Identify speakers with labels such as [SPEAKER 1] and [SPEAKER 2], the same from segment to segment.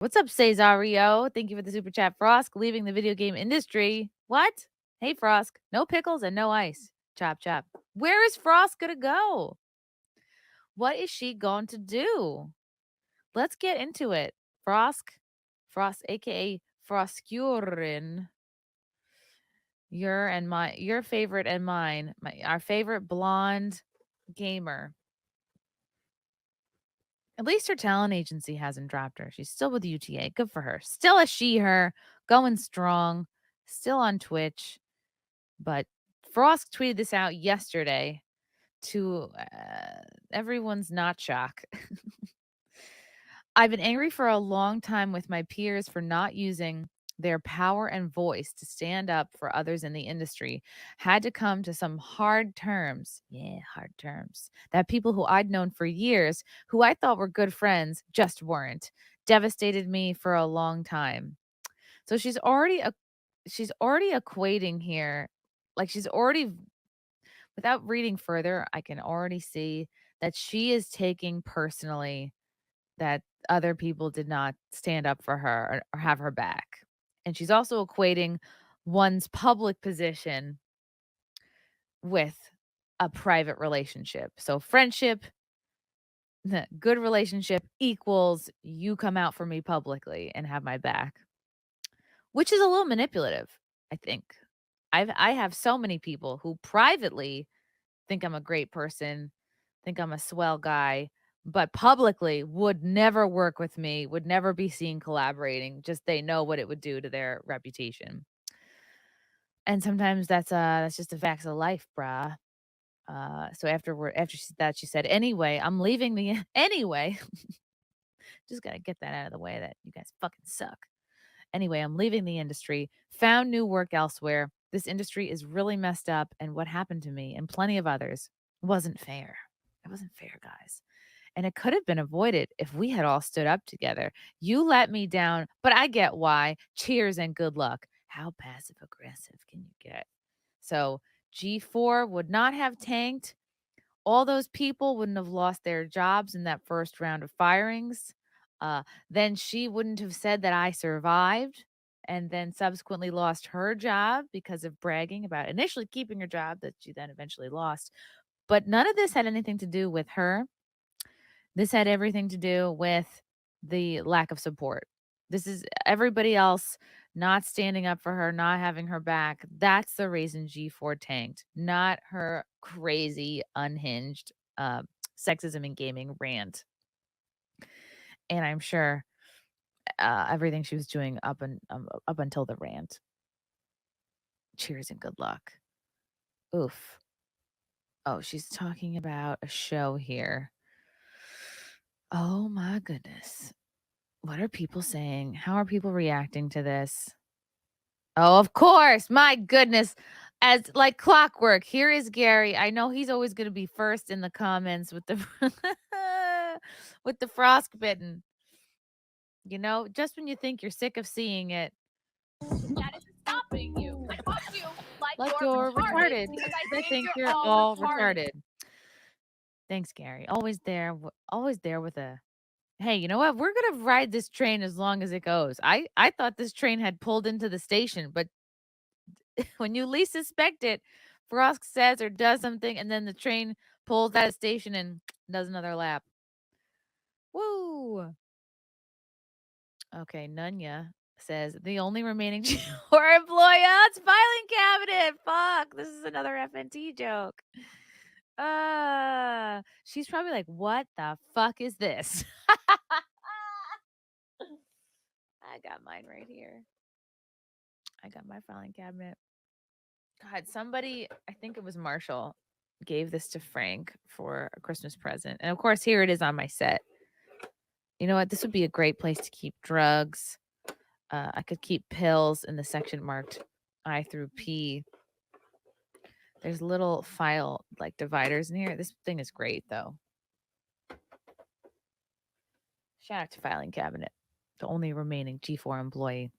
[SPEAKER 1] What's up, Cesario? Thank you for the super chat. Frosk leaving the video game industry. What? Hey, Frosk. No pickles and no ice. Chop, chop. Where is Frosk going to go? What is she going to do? Let's get into it. Frosk, aka Froskurin. Your favorite and mine, our favorite blonde gamer. At least her talent agency hasn't dropped her. She's still with UTA. Good for her. Still a she, her, going strong, still on Twitch. But Frosk tweeted this out yesterday to everyone's not shock. I've been angry for a long time with my peers for not using their power and voice to stand up for others in the industry. Had to come to some hard terms. Yeah, hard terms. That people who I'd known for years, who I thought were good friends, just weren't. Devastated me for a long time. So she's already equating here. Like she's already, without reading further, I can already see that she is taking personally that other people did not stand up for her or have her back. And she's also equating one's public position with a private relationship. So friendship, good relationship equals you come out for me publicly and have my back, which is a little manipulative, I think. I have so many people who privately think I'm a great person, think I'm a swell guy, but publicly would never work with me, would never be seen collaborating. Just they know what it would do to their reputation. And sometimes that's just the facts of life, bruh. So after she said, anyway, I'm leaving the anyway. Just gotta get that out of the way that you guys fucking suck. Anyway, I'm leaving the industry, found new work elsewhere. This industry is really messed up, and what happened to me and plenty of others wasn't fair. It wasn't fair, guys. And it could have been avoided if we had all stood up together. You let me down, but I get why. Cheers and good luck. How passive aggressive can you get? So G4 would not have tanked. All those people wouldn't have lost their jobs in that first round of firings. Then she wouldn't have said that I survived and then subsequently lost her job because of bragging about initially keeping her job that she then eventually lost. But none of this had anything to do with her. This had everything to do with the lack of support. This is everybody else not standing up for her, not having her back. That's the reason G4 tanked, not her crazy, unhinged sexism in gaming rant. And I'm sure everything she was doing up until the rant. Cheers and good luck. Oof. Oh, she's talking about a show here. Oh my goodness. What are people saying? How are people reacting to this? Oh, of course. My goodness. As like clockwork, here is Gary. I know he's always going to be first in the comments with the with the frosk bitten. You know, just when you think you're sick of seeing it,
[SPEAKER 2] That isn't stopping you. I fuck you
[SPEAKER 1] like you're retarded.
[SPEAKER 2] because
[SPEAKER 1] I think you're all retarded. Thanks, Gary. Always there with a hey, you know what? We're gonna ride this train as long as it goes. I thought this train had pulled into the station, but when you least suspect it, Frosk says or does something, and then the train pulls out of the station and does another lap. Woo! Okay, Nunya says the only remaining or employee. Oh, it's filing cabinet. Fuck, this is another FNT joke. She's probably like, what the fuck is this? I got mine right here. I got my filing cabinet. God, somebody, I think it was Marshall, gave this to Frank for a Christmas present. And of course, here it is on my set. You know what? This would be a great place to keep drugs. I could keep pills in the section marked I through P. There's little file like dividers in here. This thing is great though. Shout out to filing cabinet, the only remaining G4 employee.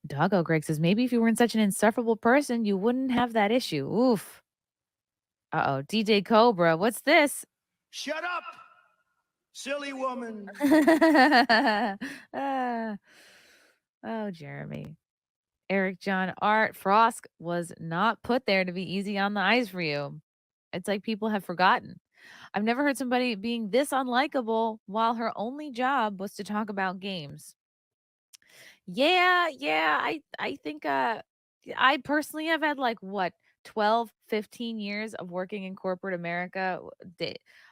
[SPEAKER 1] Doggo Greg says maybe if you weren't such an insufferable person, you wouldn't have that issue. Oof. Uh-oh, DJ Cobra, what's this?
[SPEAKER 3] Shut up!
[SPEAKER 2] Silly woman.
[SPEAKER 1] Ah, oh, Jeremy. Eric John Art Frosk was not put there to be easy on the eyes for you. It's like people have forgotten. I've never heard somebody being this unlikable while her only job was to talk about games. Yeah, I think I personally have had like what 12, 15 years of working in corporate America,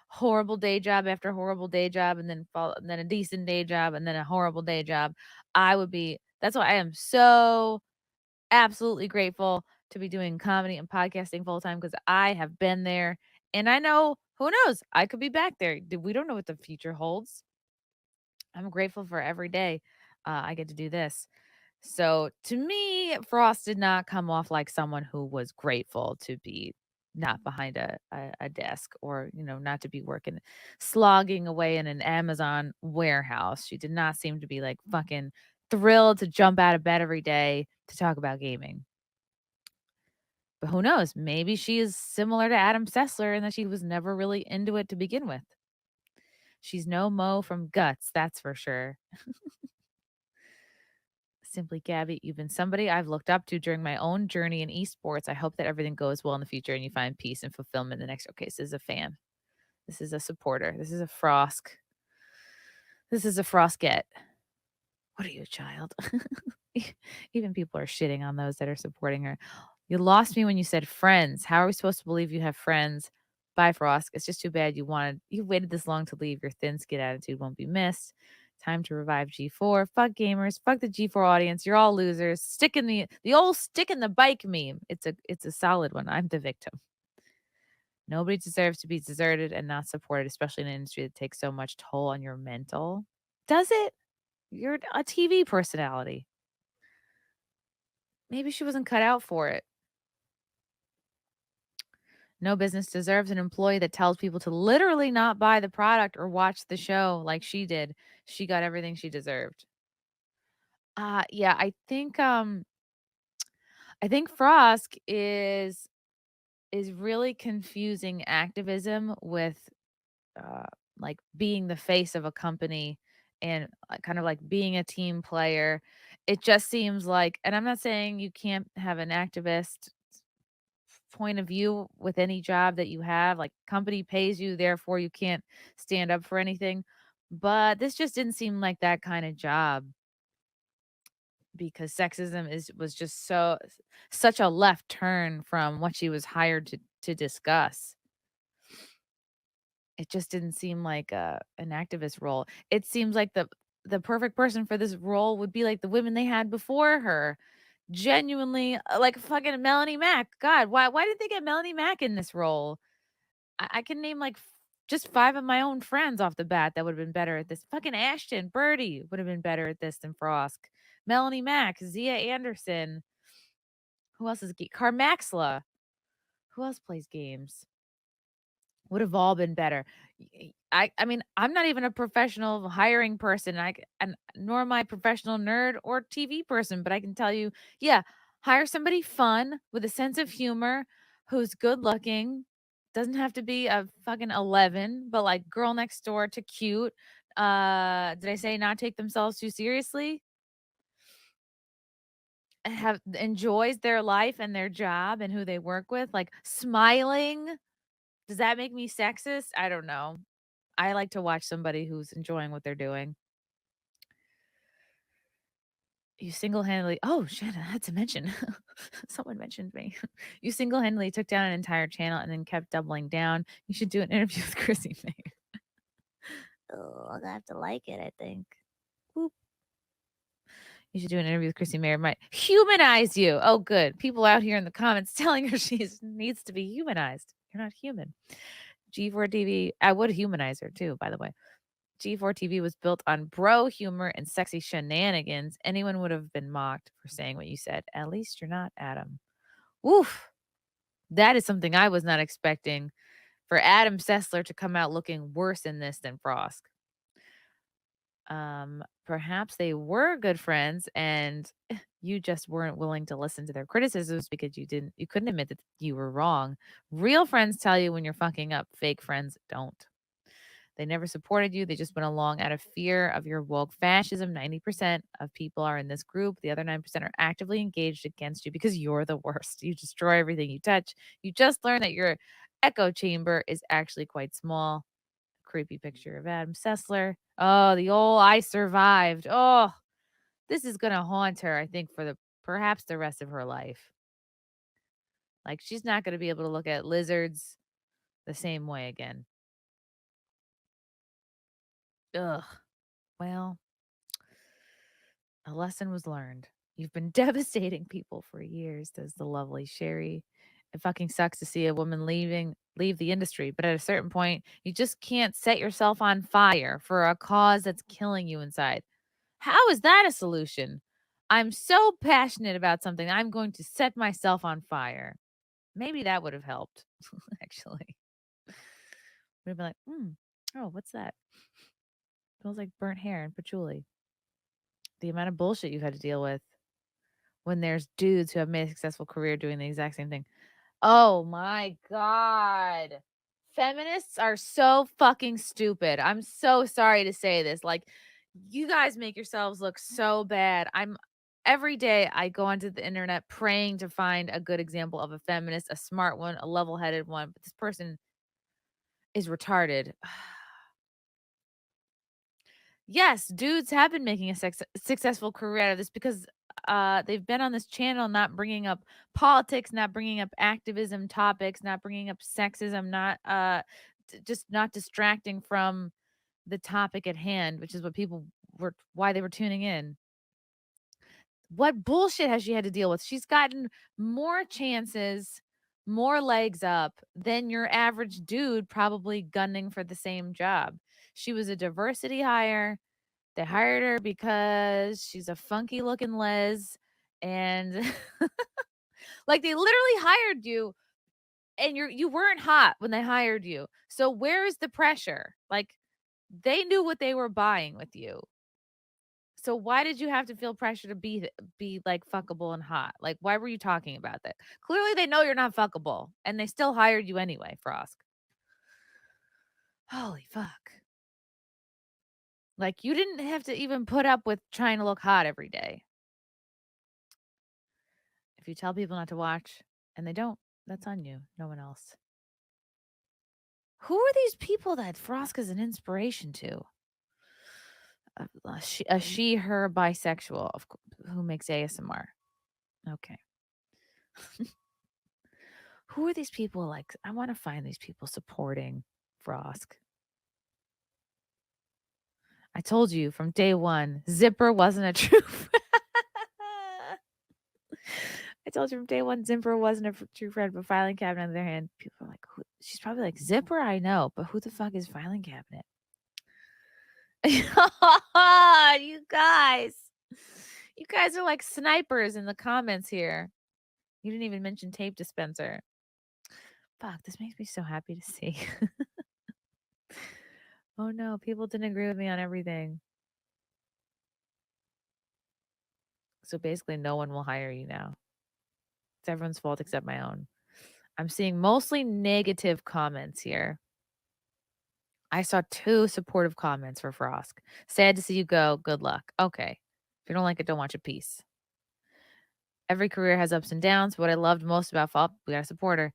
[SPEAKER 1] horrible day job after horrible day job and and then a decent day job and then a horrible day job. That's why I am so absolutely grateful to be doing comedy and podcasting full time because I have been there and I know who knows, I could be back there. We don't know what the future holds. I'm grateful for every day I get to do this. So to me, Frost did not come off like someone who was grateful to be not behind a desk or, not to be working, slogging away in an Amazon warehouse. She did not seem to be like fucking thrilled to jump out of bed every day to talk about gaming. But who knows? Maybe she is similar to Adam Sessler in that she was never really into it to begin with. She's no Mo from Guts, that's for sure. Simply Gabby, you've been somebody I've looked up to during my own journey in esports. I hope that everything goes well in the future and you find peace and fulfillment in the next. Okay, this is a fan. This is a supporter. This is a Frosk. This is a Frosket. What are you, child? Even people are shitting on those that are supporting her. You lost me when you said friends. How are we supposed to believe you have friends? Bye, Frosk. It's just too bad you waited this long to leave. Your thin skid attitude won't be missed. Time to revive G4. Fuck gamers. Fuck the G4 audience. You're all losers. Stick in the old stick in the bike meme. It's a solid one. I'm the victim. Nobody deserves to be deserted and not supported, especially in an industry that takes so much toll on your mental. Does it? You're a TV personality. Maybe she wasn't cut out for it. No business deserves an employee that tells people to literally not buy the product or watch the show like she did. She got everything she deserved. Yeah, I think Frosk is really confusing activism with uh like being the face of a company and kind of like being a team player. It just seems like, and I'm not saying you can't have an activist point of view with any job that you have, like company pays you, therefore you can't stand up for anything. But this just didn't seem like that kind of job because sexism is was just such a left turn from what she was hired to discuss. It just didn't seem like an activist role. It seems like the perfect person for this role would be like the women they had before her. Genuinely, like fucking Melanie Mack. God, why did they get Melanie Mack in this role? I can name like just 5 of my own friends off the bat that would have been better at this. Fucking Ashton, Birdie would have been better at this than Frosk. Melanie Mack, Zia Anderson. Who else is Carmaxla? Who else plays games? Would have all been better. I mean, I'm not even a professional hiring person. And nor am I a professional nerd or TV person, but I can tell you, yeah, hire somebody fun with a sense of humor who's good looking. Doesn't have to be a fucking 11, but like girl next door to cute. Did I say not take themselves too seriously? Have enjoys their life and their job and who they work with, like smiling. Does that make me sexist? I don't know. I like to watch somebody who's enjoying what they're doing. You single-handedly oh, shit, I had to mention. Someone mentioned me. You single-handedly took down an entire channel and then kept doubling down. You should do an interview with Chrissie Mayr. Oh, I'll have to like it, I think. Boop. You should do an interview with Chrissie Mayr. Might humanize you. Oh, good. People out here in the comments telling her she needs to be humanized. You're not human. G4 TV. I would humanize her too, by the way. G4 TV was built on bro humor and sexy shenanigans. Anyone would have been mocked for saying what you said. At least you're not Adam. Woof. That is something I was not expecting for Adam Sessler to come out looking worse in this than Frosk. Perhaps they were good friends and you just weren't willing to listen to their criticisms because you couldn't admit that you were wrong. Real friends tell you when you're fucking up, fake friends don't. They never supported you. They just went along out of fear of your woke fascism. 90% of people are in this group. The other 9% are actively engaged against you because you're the worst. You destroy everything you touch. You just learned that your echo chamber is actually quite small. Creepy picture of Adam Sessler. Oh, the old I survived. Oh, this is going to haunt her, I think, for the perhaps the rest of her life. Like, she's not going to be able to look at lizards the same way again. Ugh. Well, a lesson was learned. You've been devastating people for years, says the lovely Sherry. It fucking sucks to see a woman leave the industry, but at a certain point, you just can't set yourself on fire for a cause that's killing you inside. How is that a solution? I'm so passionate about something, I'm going to set myself on fire. Maybe that would have helped, actually. Would have been like, oh, what's that? Smells like burnt hair and patchouli. The amount of bullshit you've had to deal with when there's dudes who have made a successful career doing the exact same thing. Oh my God. Feminists are so fucking stupid. I'm so sorry to say this. Like, you guys make yourselves look so bad. Every day I go onto the internet praying to find a good example of a feminist, a smart one, a level headed one. But this person is retarded. Yes, dudes have been making a successful career out of this because they've been on this channel not bringing up politics, not bringing up activism topics, not bringing up sexism, not just not distracting from the topic at hand, which is what people were why they were tuning in. What bullshit has she had to deal with? She's gotten more chances, more legs up than your average dude probably gunning for the same job. She was a diversity hire. They hired her because she's a funky looking les, and like, they literally hired you and you weren't hot when they hired you. So where is the pressure? Like, they knew what they were buying with you. So why did you have to feel pressure to be like fuckable and hot? Like, why were you talking about that? Clearly they know you're not fuckable and they still hired you anyway, Frosk. Holy fuck. Like, you didn't have to even put up with trying to look hot every day. If you tell people not to watch and they don't, that's on you, no one else. Who are these people that Frosk is an inspiration to? She, her, bisexual, who makes ASMR. Okay. Who are these people? Like, I want to find these people supporting Frosk. I told you from day one, Zipper wasn't a true. I told you from day one, Zipper wasn't a true friend, but filing cabinet on the other hand, people are like, she's probably like, Zipper, I know, but who the fuck is filing cabinet? You guys. You guys are like snipers in the comments here. You didn't even mention tape dispenser. Fuck, this makes me so happy to see. Oh no, people didn't agree with me on everything. So basically, no one will hire you now. It's everyone's fault except my own. I'm seeing mostly negative comments here. I saw 2 supportive comments for Frosk. Sad to see you go. Good luck. Okay. If you don't like it, don't watch it. Peace. Every career has ups and downs. What I loved most about we got a supporter.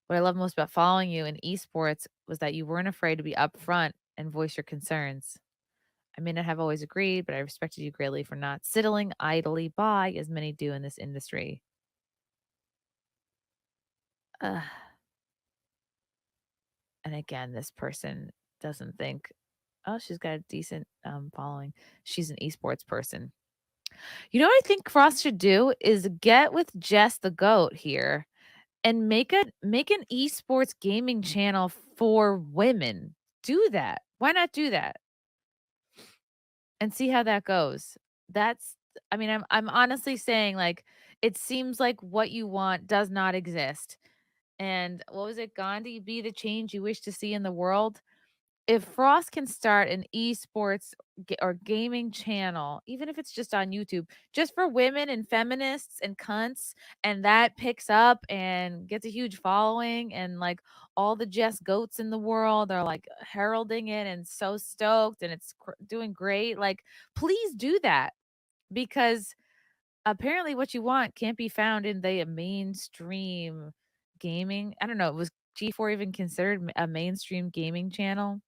[SPEAKER 1] What I love most about following you in esports was that you weren't afraid to be upfront and voice your concerns. I may not have always agreed, but I respected you greatly for not sidling idly by as many do in this industry. Ugh. And again, this person doesn't think, oh, she's got a decent following. She's an esports person. You know what I think Cross should do is get with Jess the Goat here and make an esports gaming channel for women. Do that. Why not do that? And see how that goes. That's I mean, I'm honestly saying, like, it seems like what you want does not exist. And what was it? Gandhi, be the change you wish to see in the world. If Frost can start an esports or gaming channel, even if it's just on YouTube, just for women and feminists and cunts, and that picks up and gets a huge following, and like all the Jess Goats in the world are like heralding it and so stoked, and it's doing great, like please do that, because apparently what you want can't be found in the mainstream gaming. I don't know, was G4 even considered a mainstream gaming channel?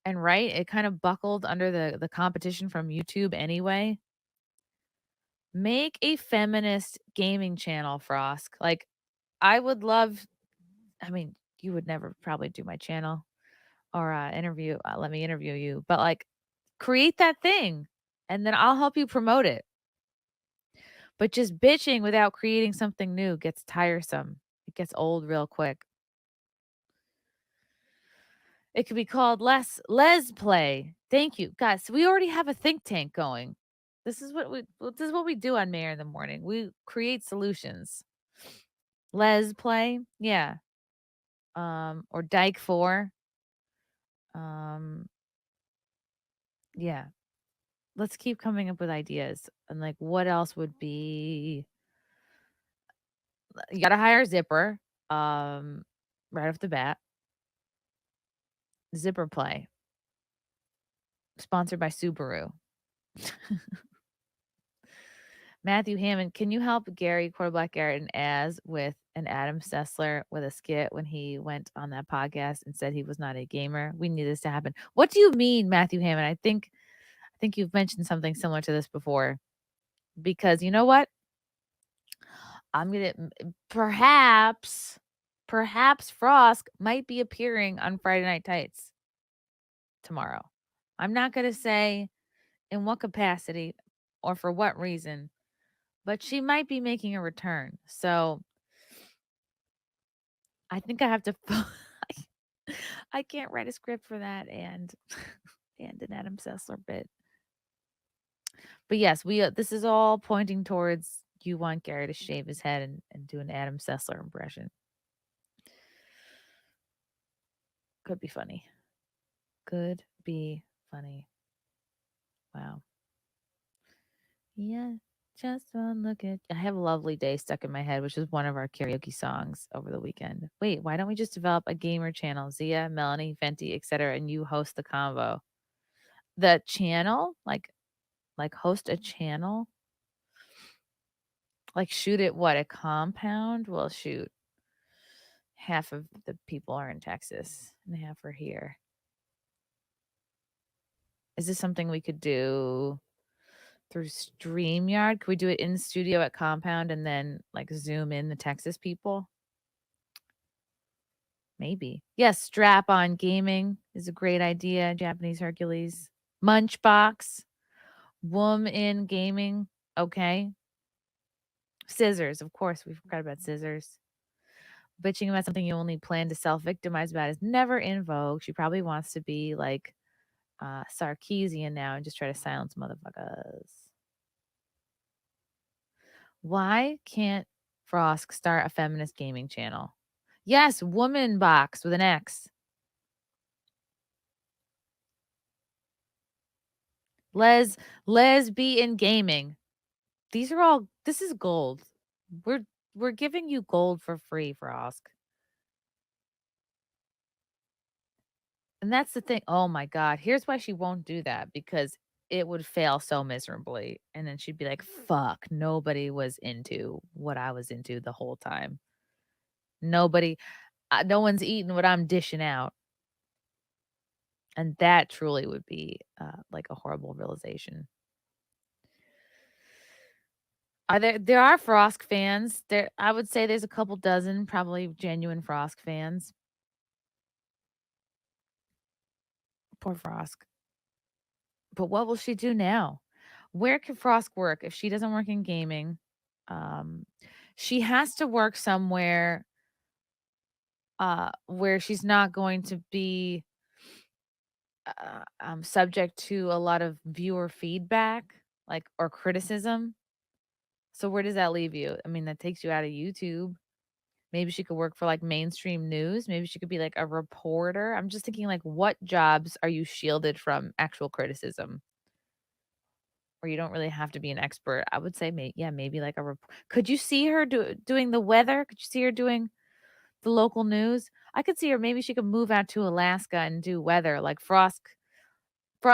[SPEAKER 1] And right, it kind of buckled under the competition from YouTube anyway. Make a feminist gaming channel, Frosk. Like, I would love, I mean, you would never probably do my channel or let me interview you, but like create that thing and then I'll help you promote it. But just bitching without creating something new gets tiresome. It gets old real quick. It could be called Les Play. Thank you. Guys, we already have a think tank going. This is what we do on Mayor in the Morning. We create solutions. Les Play, yeah. Or Dyke 4. Um, yeah. Let's keep coming up with ideas. And like what else would be you gotta hire Zipper. Right off the bat. Zipper Play. Sponsored by Subaru. Matthew Hammond, can you help Gary, Quarterback Garrett, and Az with an Adam Sessler with a skit when he went on that podcast and said he was not a gamer? We need this to happen. What do you mean, Matthew Hammond? I think you've mentioned something similar to this before. Because you know what? I'm gonna perhaps Frosk might be appearing on Friday Night Tights tomorrow. I'm not gonna say in what capacity or for what reason, but she might be making a return. So I think I have to I can't write a script for that and and an Adam Sessler bit. But yes, we this is all pointing towards you want Gary to shave his head and do an Adam Sessler impression. Could be funny. Could be funny. Wow. Yeah. Just one look at I have a lovely day stuck in my head, which is one of our karaoke songs over the weekend. Wait, why don't we just develop a gamer channel? Zia, Melanie, Fenty, etc., and you host the convo. The channel? Like host a channel? Like shoot at what? A compound? Well, shoot. Half of the people are in Texas and half are here. Is this something we could do through StreamYard? Could we do it in studio at compound and then like zoom in the Texas people? Maybe. Yes, strap on gaming is a great idea. Japanese Hercules. Munchbox. Wom in gaming. Okay. Scissors, of course. We forgot about scissors. Bitching about something you only plan to self-victimize about is never in vogue. She probably wants to be like Sarkeesian now and just try to silence motherfuckers. Why can't Frosk start a feminist gaming channel? Yes, woman box with an X. Lesbian gaming. This is gold. We're giving you gold for free, Frosk. And that's the thing. Oh my God. Here's why she won't do that because it would fail so miserably. And then she'd be like, fuck, nobody was into what I was into the whole time. Nobody, no one's eating what I'm dishing out. And that truly would be like a horrible realization. There are Frosk fans. There I would say there's a couple dozen probably genuine Frosk fans. Poor Frosk. But what will she do now? Where can Frosk work if she doesn't work in gaming? Um, she has to work somewhere where she's not going to be subject to a lot of viewer feedback, like or criticism. So where does that leave you? I mean, that takes you out of YouTube. Maybe she could work for like mainstream news. Maybe she could be like a reporter. I'm just thinking like what jobs are you shielded from actual criticism? Where you don't really have to be an expert. I would say maybe like could you see her doing the weather? Could you see her doing the local news? I could see her, maybe she could move out to Alaska and do weather like Frosk.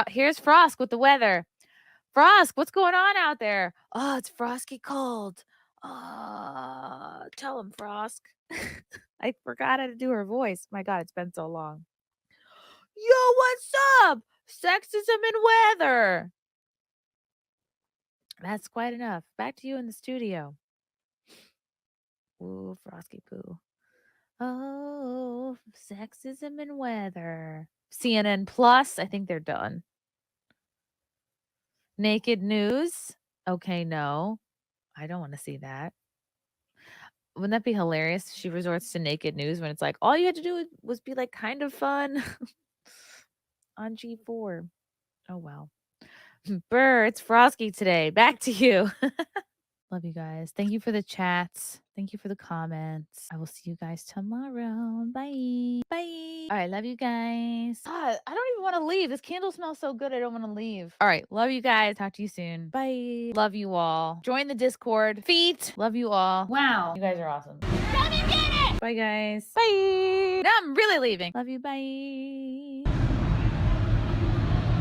[SPEAKER 1] Here's Frosk with the weather. Frosk, what's going on out there? Oh, it's frosky cold. Tell him, Frosk. I forgot how to do her voice. My God, it's been so long. Yo, what's up? Sexism and weather. That's quite enough. Back to you in the studio. Ooh, frosky poo. Oh, sexism and weather. CNN Plus, I think they're done. Naked news. Okay, no. I don't want to see that. Wouldn't that be hilarious? She resorts to naked news when it's like all you had to do was be like kind of fun on G4. Oh well. Burr, it's frosky today. Back to you. Love you guys. Thank you for the chats. Thank you for the comments. I will see you guys tomorrow. Bye. Bye. All right. Love you guys. God, I don't even want to leave. This candle smells so good. I don't want to leave. All right. Love you guys. Talk to you soon. Bye. Love you all. Join the Discord. Feet. Love you all. Wow. You guys are awesome.
[SPEAKER 2] Let me get it!
[SPEAKER 1] Bye, guys. Bye. Now I'm really leaving. Love you. Bye.